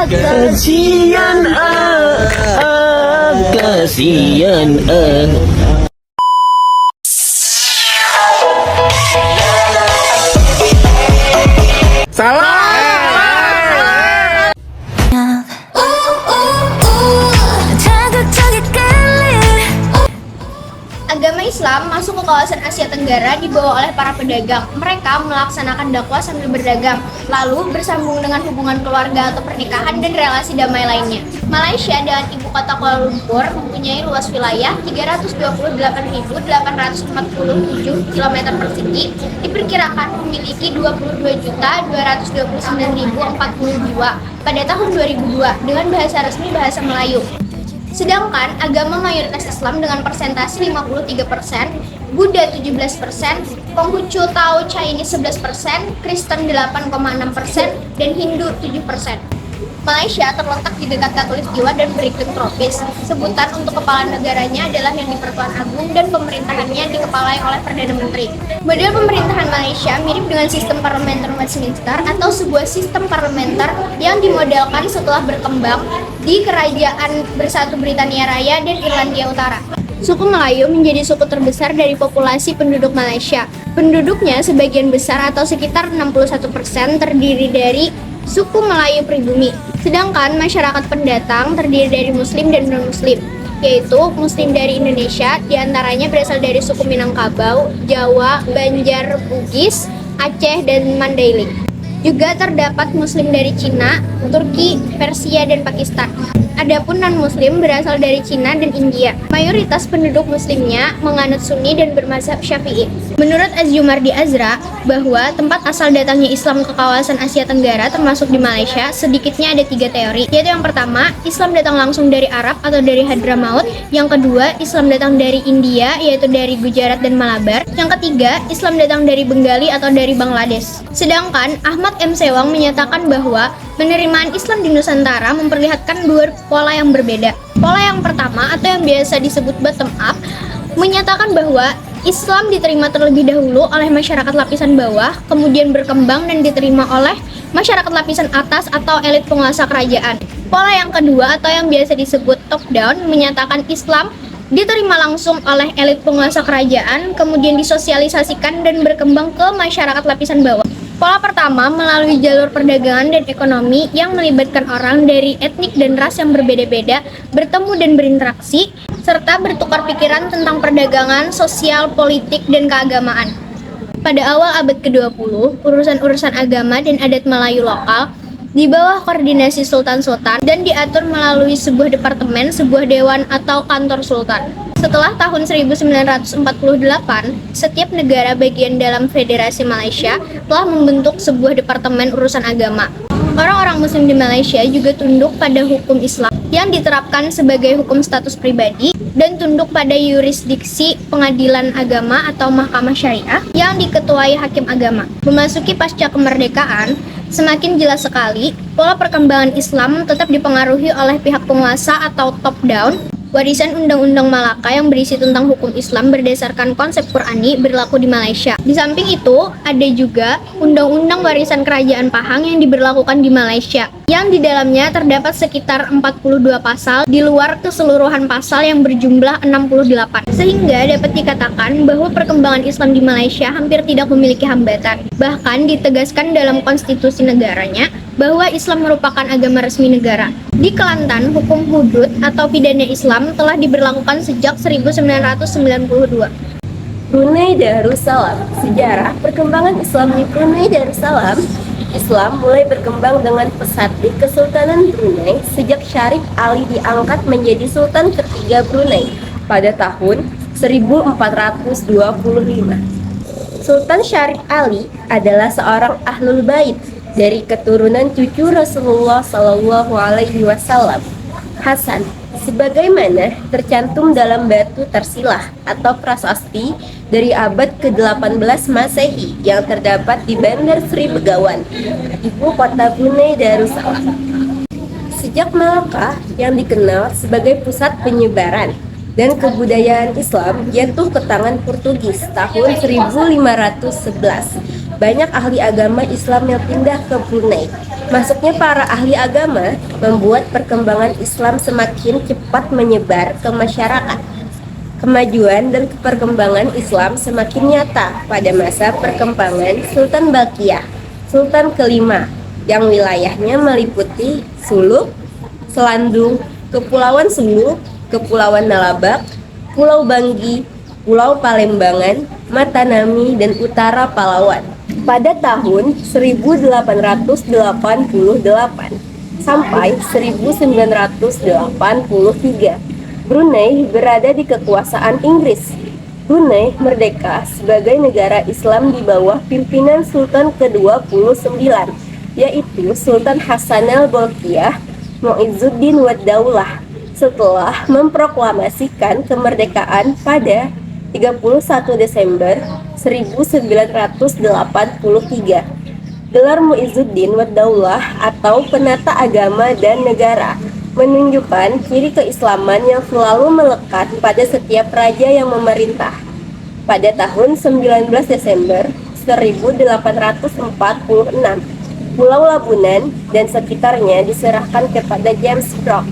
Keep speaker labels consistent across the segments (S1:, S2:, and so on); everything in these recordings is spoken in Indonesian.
S1: Kasian kasian
S2: Agama Islam masuk ke kawasan Asia Tenggara dibawa oleh para pedagang. Mereka melaksanakan dakwah sambil berdagang, lalu bersambung dengan hubungan keluarga atau pernikahan dan relasi damai lainnya. Malaysia dengan ibu kota Kuala Lumpur mempunyai luas wilayah 328.847 km persegi, diperkirakan memiliki 22.229.040 jiwa pada tahun 2002 dengan bahasa resmi bahasa Melayu. Sedangkan agama mayoritas Islam dengan persentase 53%, Buddha 17%, Konghucu Tao Chinese 11%, Kristen 8,6%, dan Hindu 7%. Malaysia terletak di dekat Khatulistiwa dan beriklim tropis. Sebutan untuk kepala negaranya adalah Yang di-Pertuan Agung dan pemerintahannya dikepalai oleh Perdana Menteri. Model pemerintahan Malaysia mirip dengan sistem parlementer Westminster atau sebuah sistem parlementer yang dimodelkan setelah berkembang di Kerajaan Bersatu Britania Raya dan Irlandia Utara. Suku Melayu menjadi suku terbesar dari populasi penduduk Malaysia. Penduduknya sebagian besar atau sekitar 61% terdiri dari suku Melayu pribumi. Sedangkan masyarakat pendatang terdiri dari Muslim dan non-Muslim, yaitu Muslim dari Indonesia, diantaranya berasal dari suku Minangkabau, Jawa, Banjar, Bugis, Aceh, dan Mandailing. Juga terdapat Muslim dari Cina, Turki, Persia, dan Pakistan. Adapun non-Muslim berasal dari Cina dan India. Mayoritas penduduk Muslimnya menganut Sunni dan bermazhab Syafi'i. Menurut Azumardi Azra, bahwa tempat asal datangnya Islam ke kawasan Asia Tenggara termasuk di Malaysia, sedikitnya ada 3 teori, yaitu yang pertama, Islam datang langsung dari Arab atau dari Hadramaut. Yang kedua, Islam datang dari India, yaitu dari Gujarat dan Malabar. Yang ketiga, Islam datang dari Bengali atau dari Bangladesh. Sedangkan Ahmad M. Sewang menyatakan bahwa penerimaan Islam di Nusantara memperlihatkan 2 pola yang berbeda. Pola yang pertama atau yang biasa disebut bottom up menyatakan bahwa Islam diterima terlebih dahulu oleh masyarakat lapisan bawah, kemudian berkembang dan diterima oleh masyarakat lapisan atas atau elit penguasa kerajaan. Pola yang kedua atau yang biasa disebut top down menyatakan Islam diterima langsung oleh elit penguasa kerajaan, kemudian disosialisasikan dan berkembang ke masyarakat lapisan bawah. Pola pertama melalui jalur perdagangan dan ekonomi yang melibatkan orang dari etnik dan ras yang berbeda-beda bertemu dan berinteraksi, serta bertukar pikiran tentang perdagangan, sosial, politik, dan keagamaan. Pada awal abad ke-20, urusan-urusan agama dan adat Melayu lokal di bawah koordinasi sultan-sultan dan diatur melalui sebuah departemen, sebuah dewan atau kantor sultan. Setelah tahun 1948, setiap negara bagian dalam Federasi Malaysia telah membentuk sebuah departemen urusan agama. Orang-orang Muslim di Malaysia juga tunduk pada hukum Islam yang diterapkan sebagai hukum status pribadi dan tunduk pada yurisdiksi pengadilan agama atau mahkamah syariah yang diketuai hakim agama. Memasuki pasca kemerdekaan, semakin jelas sekali pola perkembangan Islam tetap dipengaruhi oleh pihak penguasa atau top down. Warisan Undang-Undang Malaka yang berisi tentang hukum Islam berdasarkan konsep Qur'ani berlaku di Malaysia. Di samping itu, ada juga Undang-Undang Warisan Kerajaan Pahang yang diberlakukan di Malaysia, yang di dalamnya terdapat sekitar 42 pasal di luar keseluruhan pasal yang berjumlah 68. Sehingga dapat dikatakan bahwa perkembangan Islam di Malaysia hampir tidak memiliki hambatan. Bahkan ditegaskan dalam konstitusi negaranya bahwa Islam merupakan agama resmi negara. Di Kelantan, hukum hudud atau pidana Islam telah diberlakukan sejak 1992.
S3: Brunei Darussalam. Sejarah perkembangan Islam di Brunei Darussalam. Islam mulai berkembang dengan pesat di Kesultanan Brunei sejak Syarif Ali diangkat menjadi Sultan ketiga Brunei pada tahun 1425. Sultan Syarif Ali adalah seorang ahlul bait dari keturunan cucu Rasulullah Shallallahu Alaihi Wasallam, Hasan, sebagaimana tercantum dalam batu tersilah atau prasasti dari abad ke-18 Masehi yang terdapat di Bandar Sri Begawan, ibu kota Brunei Darussalam. Sejak Malaka yang dikenal sebagai pusat penyebaran dan kebudayaan Islam jatuh ke tangan Portugis tahun 1511, banyak ahli agama Islam yang pindah ke Brunei. Masuknya para ahli agama membuat perkembangan Islam semakin cepat menyebar ke masyarakat. Kemajuan dan perkembangan Islam semakin nyata pada masa perkembangan Sultan Balkiyah, Sultan kelima, yang wilayahnya meliputi Suluk, Selandung, Kepulauan Sulu, Kepulauan Nalabak, Pulau Banggi, Pulau Palembangan, Matanami, dan Utara Palawan. Pada tahun 1888 sampai 1983, Brunei berada di kekuasaan Inggris. Brunei merdeka sebagai negara Islam di bawah pimpinan Sultan ke-29, yaitu Sultan Hassanal Bolkiah Muizzuddin wad-Daulah, setelah memproklamasikan kemerdekaan pada 31 Desember 1983. Gelar Muizzuddin wad-Daulah atau penata agama dan negara menunjukkan ciri keislaman yang selalu melekat pada setiap raja yang memerintah. Pada tahun 19 Desember 1846, Pulau Labunan dan sekitarnya diserahkan kepada James Brooke.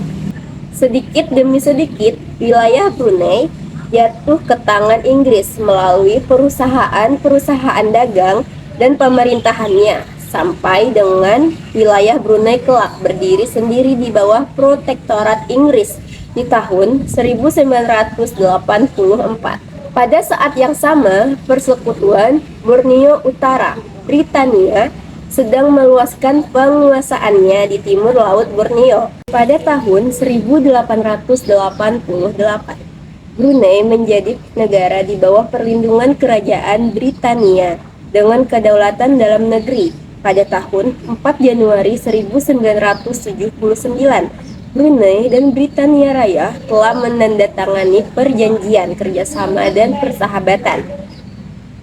S3: Sedikit demi sedikit, wilayah Brunei jatuh ke tangan Inggris melalui perusahaan-perusahaan dagang dan pemerintahannya, sampai dengan wilayah Brunei kelak berdiri sendiri di bawah protektorat Inggris di tahun 1984. Pada saat yang sama, persekutuan Borneo Utara, Britania, sedang meluaskan penguasaannya di timur Laut Borneo. Pada tahun 1888, Brunei menjadi negara di bawah perlindungan kerajaan Britania dengan kedaulatan dalam negeri. Pada tahun 4 Januari 1979, Brunei dan Britania Raya telah menandatangani perjanjian kerjasama dan persahabatan.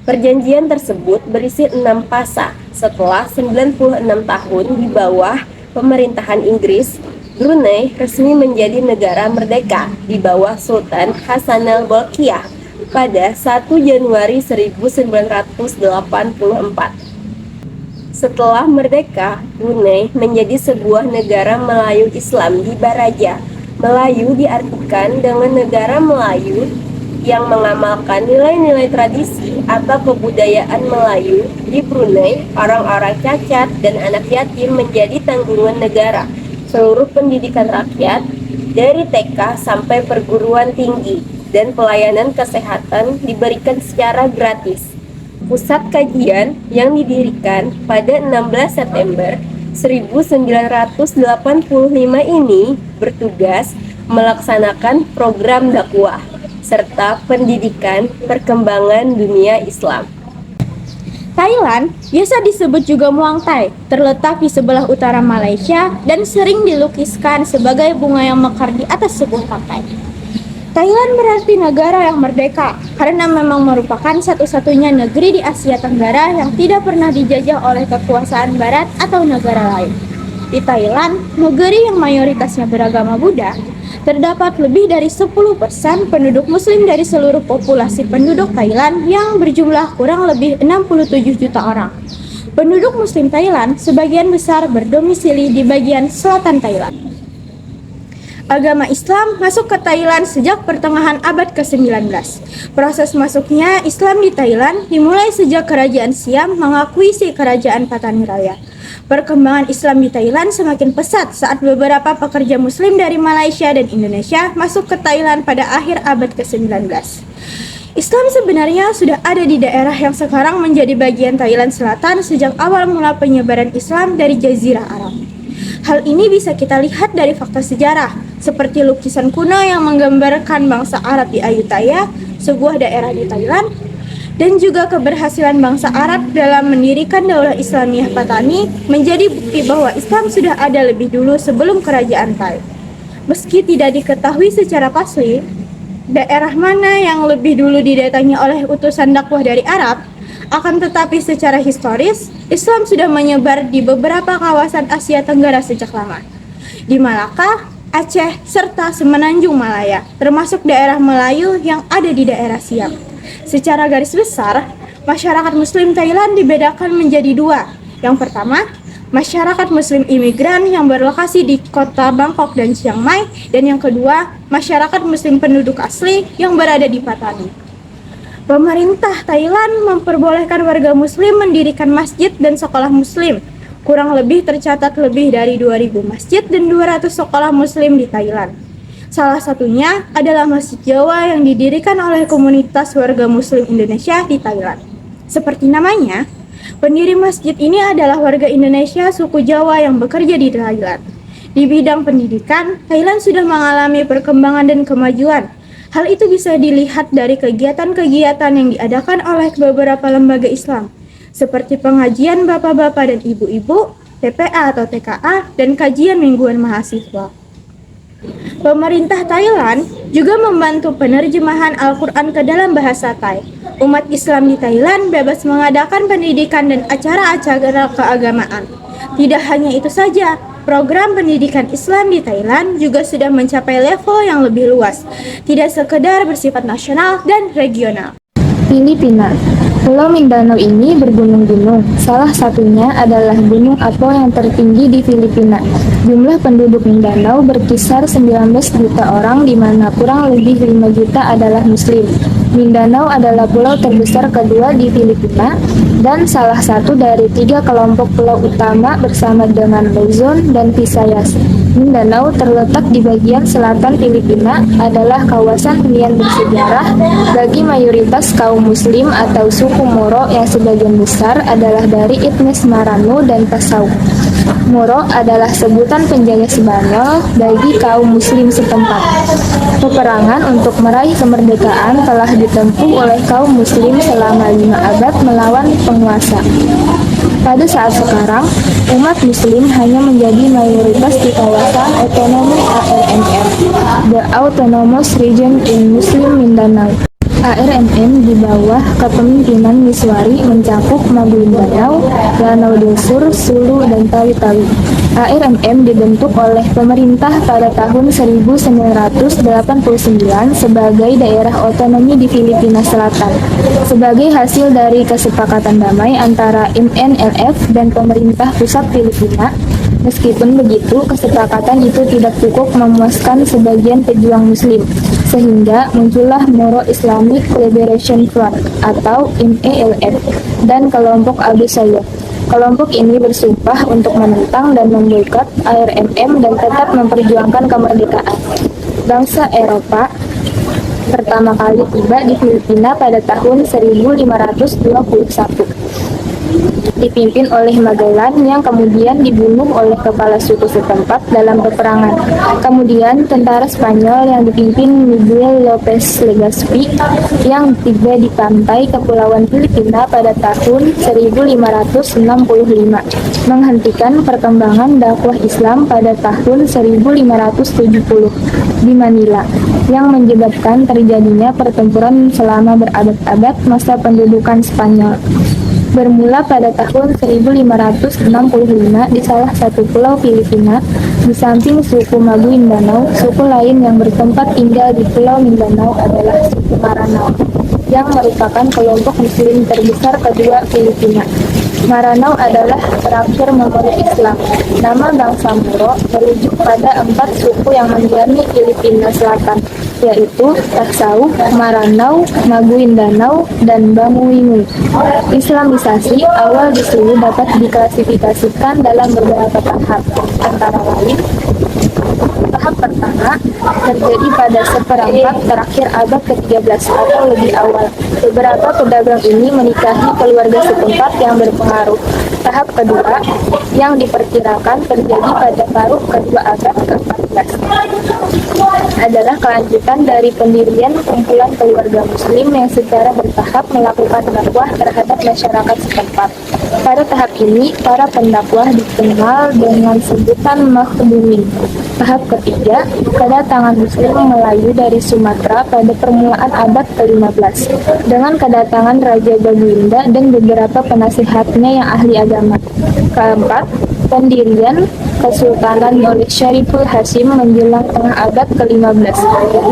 S3: Perjanjian tersebut berisi 6 pasal. Setelah 96 tahun di bawah pemerintahan Inggris, Brunei resmi menjadi negara merdeka di bawah Sultan Hassanal Bolkiah pada 1 Januari 1984. Setelah merdeka, Brunei menjadi sebuah negara Melayu Islam di Baraja. Melayu diartikan dengan negara Melayu yang mengamalkan nilai-nilai tradisi atau kebudayaan Melayu. Di Brunei, orang-orang cacat dan anak yatim menjadi tanggungan negara. Seluruh pendidikan rakyat dari TK sampai perguruan tinggi dan pelayanan kesehatan diberikan secara gratis. Pusat kajian yang didirikan pada 16 September 1985 ini bertugas melaksanakan program dakwah serta pendidikan perkembangan dunia Islam.
S2: Thailand, biasa disebut juga Muang Thai, terletak di sebelah utara Malaysia dan sering dilukiskan sebagai bunga yang mekar di atas sebuah pantai. Thailand berarti negara yang merdeka karena memang merupakan satu-satunya negeri di Asia Tenggara yang tidak pernah dijajah oleh kekuasaan barat atau negara lain. Di Thailand, negeri yang mayoritasnya beragama Buddha, terdapat lebih dari 10% penduduk muslim dari seluruh populasi penduduk Thailand yang berjumlah kurang lebih 67 juta orang. Penduduk muslim Thailand sebagian besar berdomisili di bagian selatan Thailand. Agama Islam masuk ke Thailand sejak pertengahan abad ke-19. Proses masuknya Islam di Thailand dimulai sejak Kerajaan Siam mengakui Kerajaan Patani Raya. Perkembangan Islam di Thailand semakin pesat saat beberapa pekerja muslim dari Malaysia dan Indonesia masuk ke Thailand pada akhir abad ke-19. Islam sebenarnya sudah ada di daerah yang sekarang menjadi bagian Thailand Selatan sejak awal mula penyebaran Islam dari Jazirah Arab. Hal ini bisa kita lihat dari fakta sejarah, seperti lukisan kuno yang menggambarkan bangsa Arab di Ayutthaya, sebuah daerah di Thailand, dan juga keberhasilan bangsa Arab dalam mendirikan Daulah Islamiyah Patani menjadi bukti bahwa Islam sudah ada lebih dulu sebelum kerajaan Thai. Meski tidak diketahui secara pasti, daerah mana yang lebih dulu didatangi oleh utusan dakwah dari Arab, akan tetapi secara historis, Islam sudah menyebar di beberapa kawasan Asia Tenggara sejak lama. Di Malaka, Aceh, serta Semenanjung Malaya, termasuk daerah Melayu yang ada di daerah Siam. Secara garis besar, masyarakat Muslim Thailand dibedakan menjadi dua. Yang pertama,
S1: masyarakat muslim imigran yang berlokasi di kota Bangkok dan Chiang Mai, dan yang kedua, masyarakat muslim penduduk asli yang berada di Patani. Pemerintah Thailand memperbolehkan warga muslim mendirikan masjid dan sekolah muslim. Kurang lebih tercatat lebih dari 2.000 masjid dan 200 sekolah muslim di Thailand. Salah satunya adalah Masjid Jawa yang didirikan oleh komunitas warga muslim Indonesia di Thailand. Seperti namanya, pendiri masjid ini adalah warga Indonesia suku Jawa yang bekerja di Thailand. Di bidang pendidikan, Thailand sudah mengalami perkembangan dan kemajuan. Hal itu bisa dilihat dari kegiatan-kegiatan yang diadakan oleh beberapa lembaga Islam, seperti pengajian bapak-bapak dan ibu-ibu, TPA atau TKA, dan kajian mingguan mahasiswa. Pemerintah Thailand juga membantu penerjemahan Al-Quran ke dalam bahasa Thai. Umat Islam di Thailand bebas mengadakan pendidikan dan acara-acara keagamaan. Tidak hanya itu saja, program pendidikan Islam di Thailand juga sudah mencapai level yang lebih luas, tidak sekedar bersifat nasional dan regional.
S4: Filipina. Pulau Mindanao ini bergunung-gunung. Salah satunya adalah Gunung Apo yang tertinggi di Filipina. Jumlah penduduk Mindanao berkisar 19 juta orang, di mana kurang lebih 5 juta adalah Muslim. Mindanao adalah pulau terbesar kedua di Filipina dan salah satu dari 3 kelompok pulau utama bersama dengan Luzon dan Visayas. Mindanao terletak di bagian selatan Filipina, adalah kawasan hunian bersejarah bagi mayoritas kaum Muslim atau suku Moro yang sebagian besar adalah dari etnis Marano dan Pasau. Moro adalah sebutan penjaga Spanyol bagi kaum Muslim setempat. Peperangan untuk meraih kemerdekaan telah ditempuh oleh kaum Muslim selama 5 abad melawan penguasa. Pada saat sekarang, umat Muslim hanya menjadi mayoritas di kawasan otonomi ARMM, the Autonomous Region in Muslim Mindanao. ARMM di bawah kepemimpinan Miswari mencakup Maguindanao, Lanao del Sur, Sulu, dan Tawi-Tawi. ARMM dibentuk oleh pemerintah pada tahun 1989 sebagai daerah otonomi di Filipina Selatan. Sebagai hasil dari kesepakatan damai antara MNLF dan pemerintah pusat Filipina, meskipun begitu, kesepakatan itu tidak cukup memuaskan sebagian pejuang Muslim, sehingga muncullah Moro Islamic Liberation Front atau MELF dan kelompok Abu Sayyaf. Kelompok ini bersumpah untuk menentang dan memboikot ARMM dan tetap memperjuangkan kemerdekaan. Bangsa Eropa pertama kali tiba di Filipina pada tahun 1521. Dipimpin oleh Magellan yang kemudian dibunuh oleh kepala suku setempat dalam peperangan. Kemudian tentara Spanyol yang dipimpin Miguel López Legazpi yang tiba di pantai Kepulauan Filipina pada tahun 1565 menghentikan perkembangan dakwah Islam pada tahun 1570 di Manila, yang menyebabkan terjadinya pertempuran selama berabad-abad masa pendudukan Spanyol. Bermula pada tahun 1565 di salah satu pulau Filipina, di samping suku Maguindanao, suku lain yang bertempat tinggal di Pulau Mindanao adalah suku Maranao, yang merupakan kelompok Muslim terbesar kedua Filipina. Maranao adalah terakhir memeluk Islam. Nama bangsa Moro merujuk pada 4 suku yang mendiami Filipina Selatan, yaitu Pasau, Maranao, Maguindanao, dan Banguwimu. Islamisasi awal di sini dapat diklasifikasikan dalam beberapa tahap, antara lain: tahap pertama terjadi pada seperempat terakhir abad ke-13 atau lebih awal. Beberapa pedagang ini menikahi keluarga setempat yang berpengaruh. Tahap kedua, yang diperkirakan terjadi pada paruh kedua abad ke-14, adalah kelanjutan dari pendirian kumpulan keluarga Muslim yang secara bertahap melakukan dakwah terhadap masyarakat setempat. Pada tahap ini, para pendakwah dikenal dengan sebutan makhdumin. Tahap ketiga, kedatangan Muslim Melayu dari Sumatera pada permulaan abad ke-15 dengan kedatangan Raja Baginda dan beberapa penasihatnya yang ahli agama. Keempat, Pendirian Kesultanan oleh Syariful Hasyim menjelang tengah abad ke-15.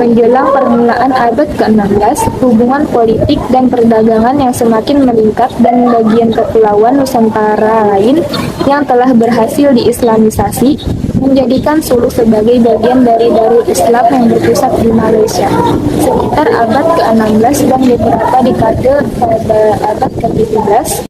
S4: Menjelang permulaan abad ke-16, hubungan politik dan perdagangan yang semakin meningkat dan bagian kepulauan Nusantara lain yang telah berhasil diislamisasi menjadikan Sulu sebagai bagian dari Darul Islam yang berpusat di Malaysia. Sekitar abad ke-16 dan beberapa dekade pada abad ke-17,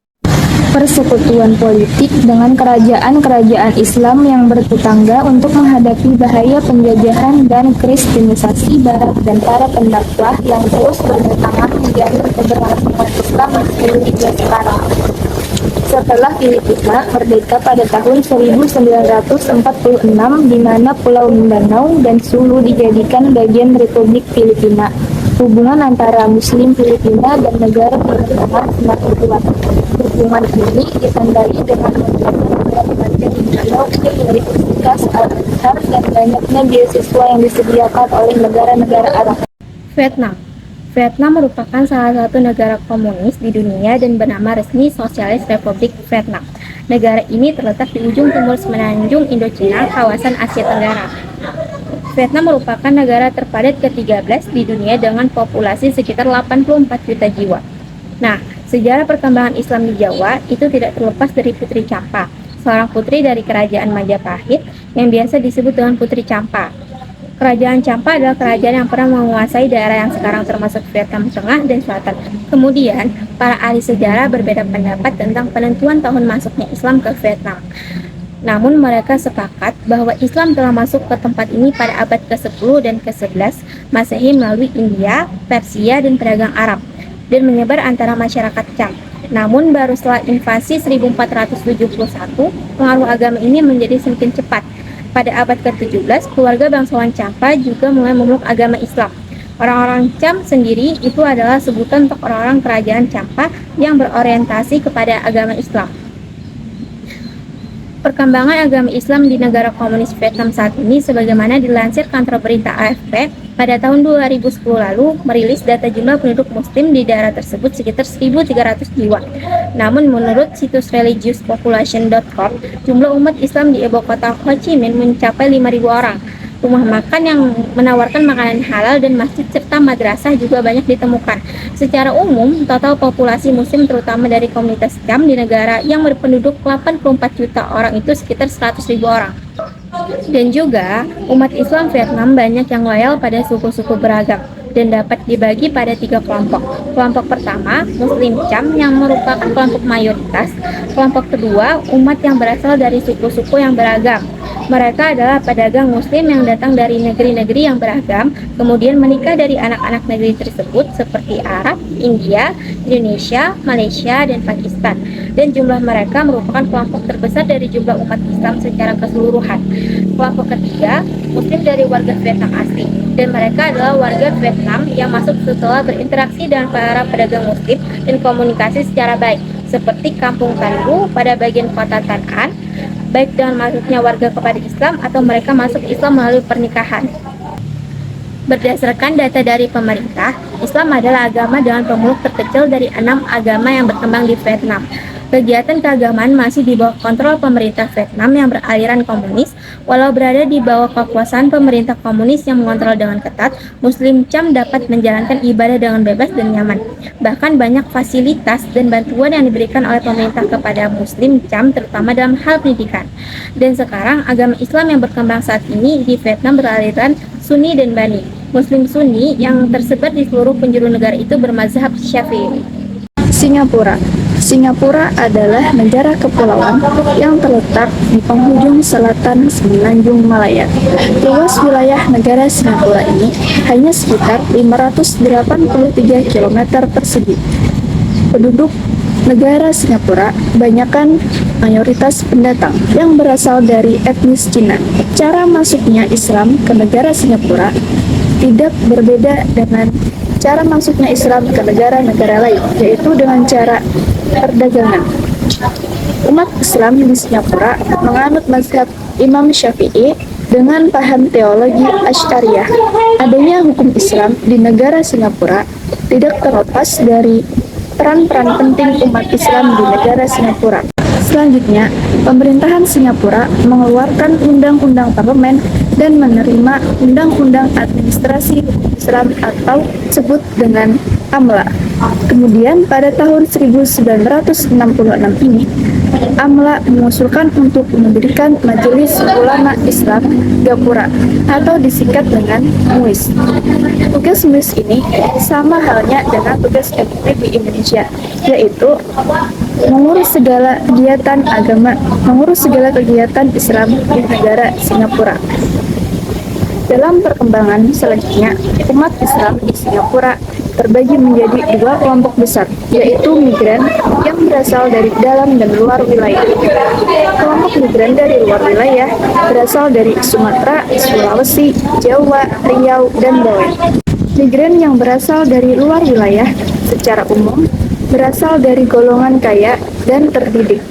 S4: persekutuan politik dengan kerajaan-kerajaan Islam yang bertetangga untuk menghadapi bahaya penjajahan dan kristenisasi Barat dan para pendakwah yang terus berdatangan menjamin keberlangsungan Islam hingga sekarang. Setelah Filipina merdeka pada tahun 1946, di mana Pulau Mindanao dan Sulu dijadikan bagian Republik Filipina, hubungan antara Muslim Filipina dan negara berkembang semakin kuat. Hubungan ini ditandai dengan munculnya pelajar Mindanao ke Universitas Al-Azhar dan banyaknya beasiswa yang disediakan oleh negara-negara Arab.
S5: Vietnam merupakan salah satu negara komunis di dunia dan bernama resmi Sosialis Republik Vietnam. Negara ini terletak di ujung timur semenanjung Indochina, kawasan Asia Tenggara. Vietnam merupakan negara terpadat ke-13 di dunia dengan populasi sekitar 84 juta jiwa. Nah, sejarah perkembangan Islam di Jawa itu tidak terlepas dari Putri Champa, seorang putri dari kerajaan Majapahit yang biasa disebut dengan Putri Champa. Kerajaan Champa adalah kerajaan yang pernah menguasai daerah yang sekarang termasuk Vietnam Tengah dan Selatan. Kemudian, para ahli sejarah berbeda pendapat tentang penentuan tahun masuknya Islam ke Vietnam. Namun mereka sepakat bahwa Islam telah masuk ke tempat ini pada abad ke-10 dan ke-11 Masehi melalui India, Persia, dan pedagang Arab, dan menyebar antara masyarakat Cham. Namun baru setelah invasi 1471, pengaruh agama ini menjadi semakin cepat. Pada abad ke-17, keluarga bangsawan Champa juga mulai memeluk agama Islam. Orang-orang Cham sendiri itu adalah sebutan untuk orang-orang kerajaan Champa yang berorientasi kepada agama Islam. Perkembangan agama Islam di negara komunis Vietnam saat ini sebagaimana dilansir kantor berita AFP pada tahun 2010 lalu merilis data jumlah penduduk muslim di daerah tersebut sekitar 1.300 jiwa. Namun menurut situs religiouspopulation.com, jumlah umat Islam di ibu kota Ho Chi Minh mencapai 5.000 orang. Rumah makan yang menawarkan makanan halal dan masjid serta madrasah juga banyak ditemukan. Secara umum, total populasi muslim terutama dari komunitas Cham di negara yang berpenduduk 84 juta orang itu sekitar 100.000 orang. Dan juga, umat Islam Vietnam banyak yang loyal pada suku-suku beragam dan dapat dibagi pada 3 kelompok. Kelompok pertama, Muslim Cham yang merupakan kelompok mayoritas. Kelompok kedua, umat yang berasal dari suku-suku yang beragam. Mereka adalah pedagang muslim yang datang dari negeri-negeri yang beragam, kemudian menikah dari anak-anak negeri tersebut seperti Arab, India, Indonesia, Malaysia, dan Pakistan. Dan jumlah mereka merupakan kelompok terbesar dari jumlah umat Islam secara keseluruhan. Kelompok ketiga, muslim dari warga Vietnam asli, dan mereka adalah warga Vietnam yang masuk setelah berinteraksi dengan para pedagang muslim dan komunikasi secara baik, seperti Kampung Tandu pada bagian kota Tan An, baik dengan masuknya warga kepada Islam atau mereka masuk Islam melalui pernikahan. Berdasarkan data dari pemerintah, Islam adalah agama dengan pemeluk terkecil dari 6 agama yang berkembang di Vietnam. Kegiatan keagamaan masih di bawah kontrol pemerintah Vietnam yang beraliran komunis. Walau berada di bawah kekuasaan pemerintah komunis yang mengontrol dengan ketat, Muslim Cham dapat menjalankan ibadah dengan bebas dan nyaman. Bahkan banyak fasilitas dan bantuan yang diberikan oleh pemerintah kepada Muslim Cham, terutama dalam hal pendidikan. Dan sekarang agama Islam yang berkembang saat ini di Vietnam beraliran Sunni dan Bani. Muslim Sunni yang tersebar di seluruh penjuru negara itu bermazhab Syafi'i.
S4: Singapura adalah negara kepulauan yang terletak di penghujung selatan semenanjung Malaya. Luas wilayah negara Singapura ini hanya sekitar 583 km persegi. Penduduk negara Singapura kebanyakan mayoritas pendatang yang berasal dari etnis Cina. Cara masuknya Islam ke negara Singapura tidak berbeda dengan cara masuknya Islam ke negara-negara lain, yaitu dengan cara perdagangan. Umat Islam di Singapura menganut mazhab Imam Syafi'i dengan paham teologi Asy'ariyah. Adanya hukum Islam di negara Singapura tidak terlepas dari peran-peran penting umat Islam di negara Singapura. Selanjutnya, pemerintahan Singapura mengeluarkan undang-undang parlemen dan menerima undang-undang administrasi Islam atau disebut dengan AMLA. Kemudian pada tahun 1966 ini, AMLA mengusulkan untuk mendirikan Majelis Ulama Islam Gapura atau disingkat dengan MUIS. Tugas MUIS ini sama halnya dengan tugas MUI di Indonesia, yaitu mengurus segala kegiatan agama, mengurus segala kegiatan Islam di negara Singapura. Dalam perkembangan selanjutnya, umat Islam di Singapura terbagi menjadi dua kelompok besar, yaitu migran yang berasal dari dalam dan luar wilayah. Kelompok migran dari luar wilayah berasal dari Sumatera, Sulawesi, Jawa, Riau, dan Bali. Migran yang berasal dari luar wilayah secara umum berasal dari golongan kaya dan terdidik.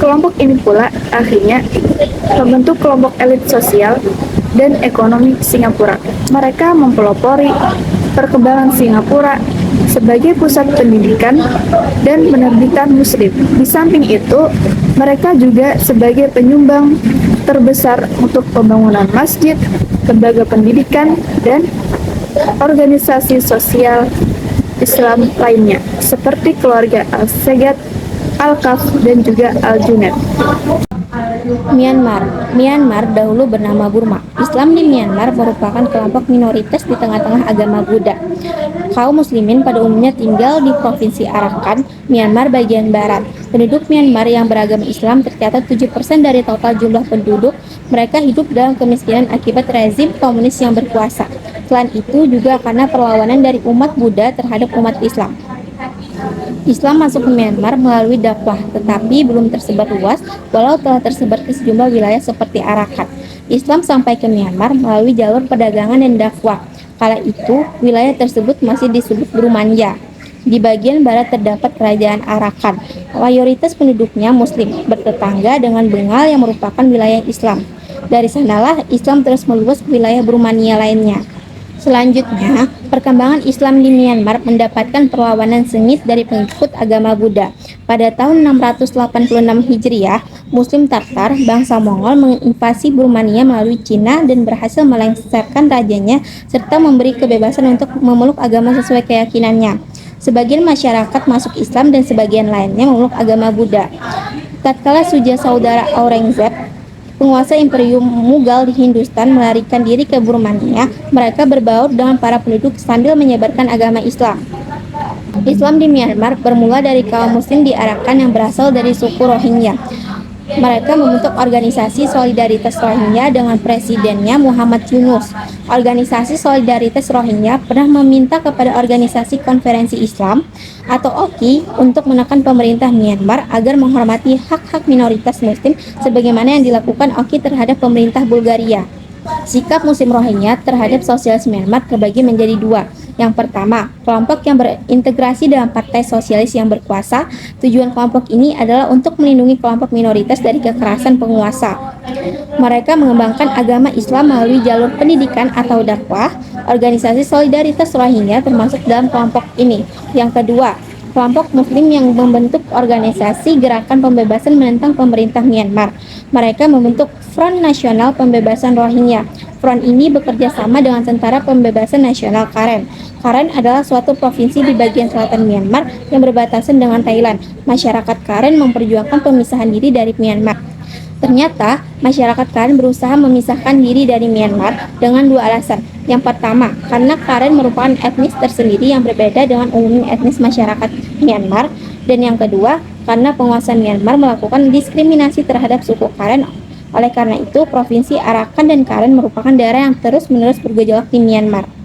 S4: Kelompok ini pula akhirnya membentuk kelompok elit sosial dan ekonomi Singapura. Mereka mempelopori perkembangan Singapura sebagai pusat pendidikan dan penerbitan muslim. Di samping itu, mereka juga sebagai penyumbang terbesar untuk pembangunan masjid, lembaga pendidikan, dan organisasi sosial Islam lainnya, seperti keluarga Al-Segad, Al-Kaf, dan juga Al-Junaid.
S5: Myanmar dahulu bernama Burma. Islam di Myanmar merupakan kelompok minoritas di tengah-tengah agama Buddha. Kaum muslimin pada umumnya tinggal di Provinsi Arakan, Myanmar bagian barat. Penduduk Myanmar yang beragama Islam tercatat 7% dari total jumlah penduduk. Mereka hidup dalam kemiskinan akibat rezim komunis yang berkuasa. Selain itu juga karena perlawanan dari umat Buddha terhadap umat Islam. Islam masuk ke Myanmar melalui dakwah, tetapi belum tersebar luas, walau telah tersebar ke sejumlah wilayah seperti Arakan. Islam sampai ke Myanmar melalui jalur perdagangan dan dakwah. Kala itu, wilayah tersebut masih disebut Burmanja. Di bagian barat terdapat kerajaan Arakan. Mayoritas penduduknya Muslim, bertetangga dengan Bengal yang merupakan wilayah Islam. Dari sanalah Islam terus meluas ke wilayah Burmania lainnya. Selanjutnya, perkembangan Islam di Myanmar mendapatkan perlawanan sengit dari pengikut agama Buddha. Pada tahun 686 Hijriah, Muslim Tartar, bangsa Mongol menginvasi Burmania melalui Cina dan berhasil melengsarkan rajanya serta memberi kebebasan untuk memeluk agama sesuai keyakinannya. Sebagian masyarakat masuk Islam dan sebagian lainnya memeluk agama Buddha. Tatkala Suja Saudara Aurangzeb, penguasa Imperium Mughal di Hindustan, melarikan diri ke Burmania, mereka berbaur dengan para penduduk sambil menyebarkan agama Islam. Islam di Myanmar bermula dari kaum muslim di Arakan yang berasal dari suku Rohingya. Mereka membentuk organisasi Solidaritas Rohingya dengan presidennya Muhammad Yunus. Organisasi Solidaritas Rohingya pernah meminta kepada Organisasi Konferensi Islam atau OKI untuk menekan pemerintah Myanmar agar menghormati hak-hak minoritas muslim sebagaimana yang dilakukan OKI terhadap pemerintah Bulgaria. Sikap Muslim Rohingya terhadap sosialis Myanmar terbagi menjadi dua. Yang pertama, kelompok yang berintegrasi dalam partai sosialis yang berkuasa. Tujuan kelompok ini adalah untuk melindungi kelompok minoritas dari kekerasan penguasa. Mereka mengembangkan agama Islam melalui jalur pendidikan atau dakwah. Organisasi Solidaritas Rohingya termasuk dalam kelompok ini. Yang kedua, kelompok muslim yang membentuk organisasi Gerakan Pembebasan menentang pemerintah Myanmar. Mereka membentuk Front Nasional Pembebasan Rohingya. Front ini bekerja sama dengan Tentara Pembebasan Nasional Karen. Karen adalah suatu provinsi di bagian selatan Myanmar yang berbatasan dengan Thailand. Masyarakat Karen memperjuangkan pemisahan diri dari Myanmar. Ternyata, masyarakat Karen berusaha memisahkan diri dari Myanmar dengan dua alasan. Yang pertama, karena Karen merupakan etnis tersendiri yang berbeda dengan umumnya etnis masyarakat Myanmar. Dan yang kedua, karena penguasa Myanmar melakukan diskriminasi terhadap suku Karen. Oleh karena itu, Provinsi Arakan dan Karen merupakan daerah yang terus-menerus bergejolak di Myanmar.